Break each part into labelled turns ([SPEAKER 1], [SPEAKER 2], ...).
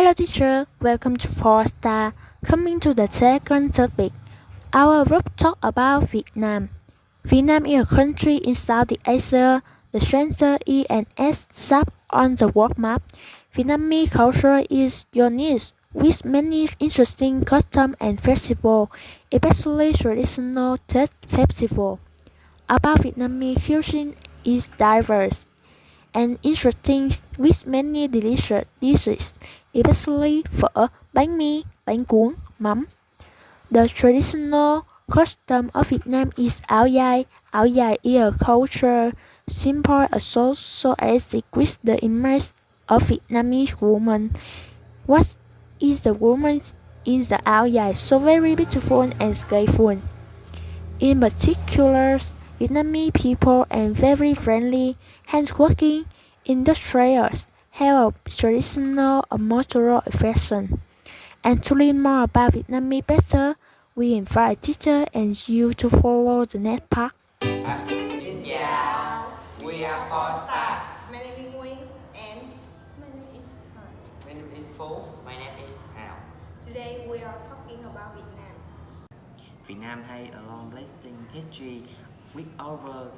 [SPEAKER 1] Hello teacher, welcome to 4 Star. Coming to the second topic. Our group talk about Vietnam. Vietnam is a country in Southeast Asia. The center is an S shape on the world map. Vietnamese culture is unique with many interesting customs and festivals, especially traditional Tết festival. About Vietnamese cuisine is diverse and interesting with many delicious dishes, especially phở, bánh mì, bánh cuốn, mắm. The traditional custom of Vietnam is áo dài. Áo dài is a culture symbol associated with the image of Vietnamese woman. What is the woman in the áo dài so very beautiful and skillful? In particular, Vietnamese people are very friendly, hardworking, industrious, have a traditional moral affection. And to learn more about Vietnamese better, we invite teacher and you to follow the next part.
[SPEAKER 2] Xin chào, we are four star.
[SPEAKER 3] My name is Nguyen and
[SPEAKER 4] My name is Han.
[SPEAKER 2] My name is Phú.
[SPEAKER 5] My name is Hào.
[SPEAKER 3] today we are talking about Vietnam.
[SPEAKER 5] Vietnam has a long lasting history with over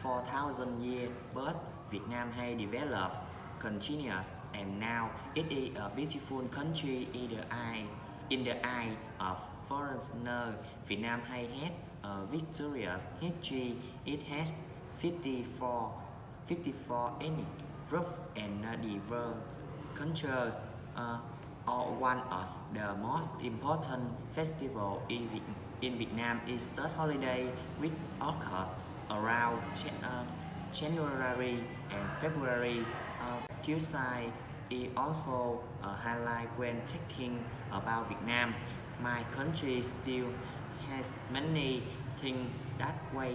[SPEAKER 5] 4,000 years, but Vietnam has developed continuous and now it is a beautiful country in the eye of foreigners. Vietnam has had a victorious history. It has 54 ethnic groups and diverse cultures. Or one of the most important festivals in Vietnam is Tết holiday, which occurs around January and February. Tuesday is also a highlight when talking about Vietnam. My country still has many things that way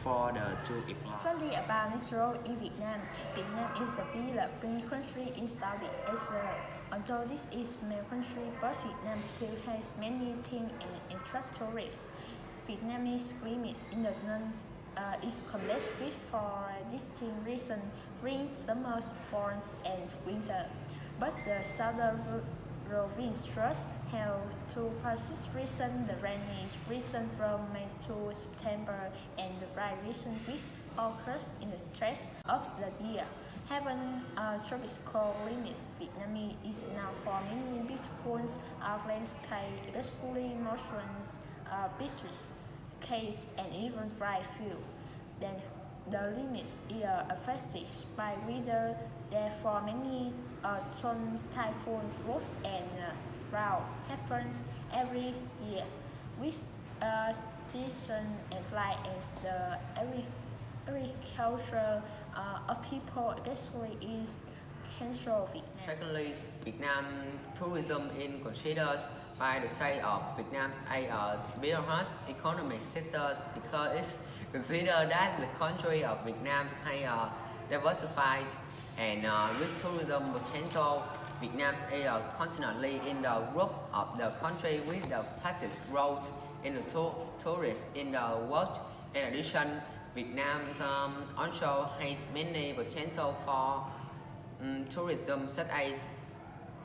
[SPEAKER 5] for the to explore.
[SPEAKER 4] Firstly, about natural in Vietnam. Vietnam is the developing country in Southeast Asia. Although this is a small country, but Vietnam still has many things and interest tourists. Vietnamese climate in the north is complex with four distinct regions: spring, summer, fall, and winter. But the southern provinces have two persist regions: the rainy region from May to September and the dry region which occurs in the rest of the year. Having a tropical climate, Vietnam is known for many beautiful landscapes, especially mountains, beaches, caves, and even dry fields. Then the limit is affected by weather. Therefore, many typhoon, floods, and drought happens every year, which season and fly as the agriculture of people, especially in central Vietnam.
[SPEAKER 2] Secondly, Vietnam tourism is considered by the state of Vietnam as a spearhead economic sector because it's considered that the country of Vietnam has a diversified and rich tourism potential. Vietnam is constantly in the group of the country with the fastest growth in the tourists in the world. In addition, Vietnam also has many potential for tourism such as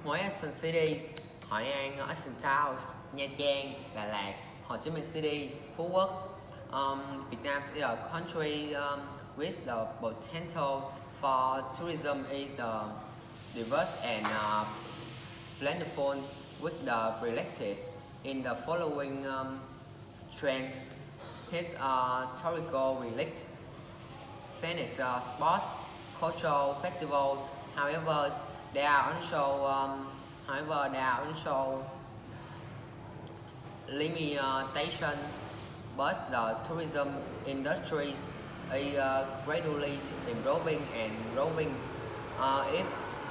[SPEAKER 2] Huế Ocean City, Hội An Ocean Town, Nha Trang, Đà Lạt, Hồ Chí Minh City, Phú Quốc. Vietnam is a country with the potential for tourism is the diverse and plentiful with the related in the following trend. Historical relate, scenic sports, cultural festivals. However, there are also limitations, but the tourism industry is gradually improving and growing. If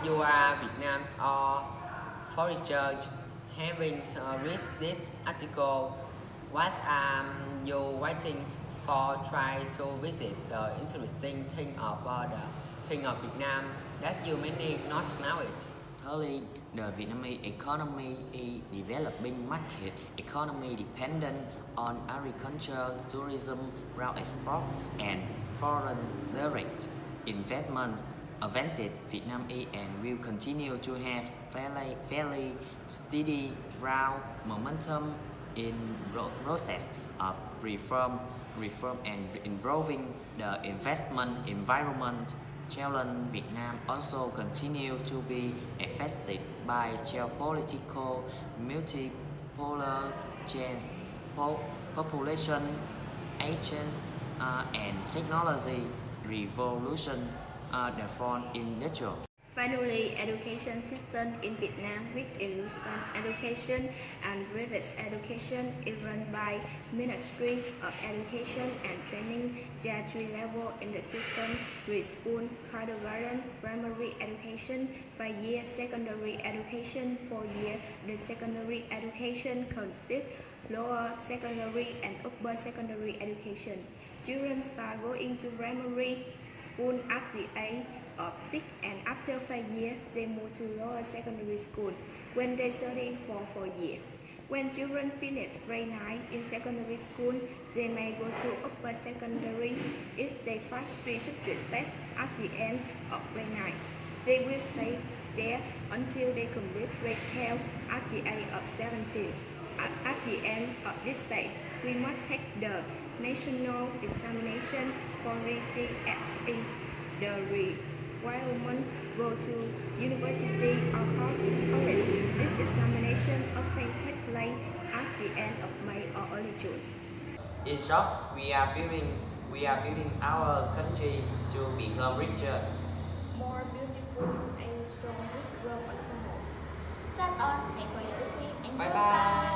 [SPEAKER 2] you are Vietnam or foreigner having read this article, what are you waiting for? Try to visit the interesting thing about Vietnam that you may not know it.
[SPEAKER 5] Thirdly, the Vietnamese economy is developing market economy dependent on agriculture, tourism, rail export, and foreign direct investment. advantage Vietnam is and will continue to have fairly steady round momentum in process of reform and improving the investment environment. Challenge Vietnam also continue to be affected by geopolitical multipolar change, population aging, and technology revolution, the front industrial.
[SPEAKER 3] Finally, education system in Vietnam with Indonesian education and private education is run by Ministry of Education and Training. There are three levels in the system: preschool, kindergarten, primary education, 5 year secondary education, 4 year. The secondary education consists lower secondary and upper secondary education. Children start going to primary school at the age of 6, and after 5 years they move to lower secondary school when they study for 4 years. When children finish grade 9 in secondary school, they may go to upper secondary if they pass 3 subject tests at the end of grade 9. They will stay there until they complete grade 12 at the age of 17. At the end of this stage, we must take the national examination for RCSE. The requirement go to university or college. This examination often takes place at the end of May or early June.
[SPEAKER 5] In short, we are building our country to become richer,
[SPEAKER 3] More beautiful and stronger world at home.
[SPEAKER 4] That's all. Thank you for listening and
[SPEAKER 2] Bye
[SPEAKER 4] goodbye.
[SPEAKER 2] bye.